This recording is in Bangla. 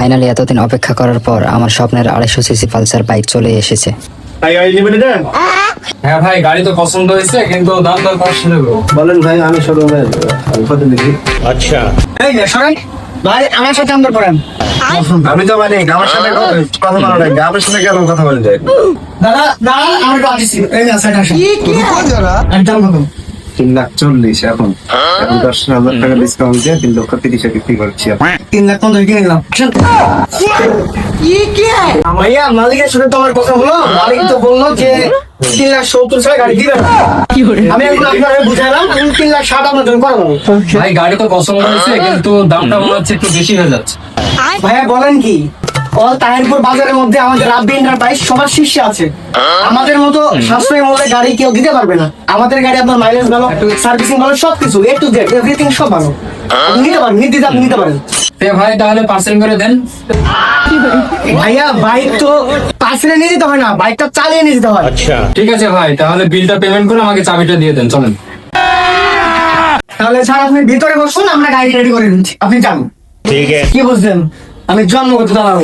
ফাইনালি এতদিন অপেক্ষা করার পর আমার স্বপ্নের 250 সিসি পালসার বাইক চলে এসেছে। হ্যাঁ ভাই, গাড়ি তো পছন্দ হয়েছে, কিন্তু দাম দর কষ্ট নেবো। বলেন ভাই, আমি শোরুমের প্রতিনিধি। এই যে সরেন ভাই, আমার সাথে আমরা করেন। আমি তো মানে আমার সাথে কথা বলা নাই, আমার সাথে কেন কথা বলে যায়? দাদা দাদা, আমার তো আসছি। এই না সাইড আসেন। একদম ভালো। 3,40,000 এখন 10,000 টাকা ডিসকাউন্ট দিয়ে 3,30,000 বিক্রি করছি। 3,15,000 কিনে নিলাম। ভাইয়া, মালিকের সাথে তো আমার কথা হলো। মালিক তো বললো যে 3,70,000 ছাড়া গাড়ি দিবে না। আমি এখন আপনাকে বুঝাইলাম, আমি 3,60,000 আপনার জন্য করে দেবো। ভাই গাড়ি তো পছন্দ হয়েছে, কিন্তু দামটা মনে হচ্ছে একটু বেশি হয়ে যাচ্ছে। ভাইয়া বলেন কি, অল তাহিরপুর বাজারের মধ্যে আমাদের রাব্বি এন্টারপ্রাইজ সবার শীর্ষে আছে। আমাদের মতো সাশ্রয়ী মূল্যে গাড়ি কেউ দিতে পারবে না। আমাদের গাড়ি আপনার মাইলেজ ভালো, সার্ভিসিং ভালো, সবকিছু এ টু জেড এভরিথিং সব ভালো। আপনি নিতে পারেন, নির্দ্বিধায় আপনি নিতে পারেন। ভাই তাহলে পার্সেল করে দেন। ভাইয়া বাইক তো পার্সেলে নিয়ে যেতে হয় না, বাইকটা চালিয়ে নিয়ে যেতে হয়। ঠিক আছে ভাই, তাহলে বিলটা পেমেন্ট করে আমাকে চাবিটা দিয়ে দেন, চলেন। তাহলে স্যার আপনি ভিতরে বসুন, আমরা গাড়ি রেডি করে দিচ্ছি, আপনি যান। ঠিক আছে, কি বুঝলেন? আমি জন্মগত দালাল।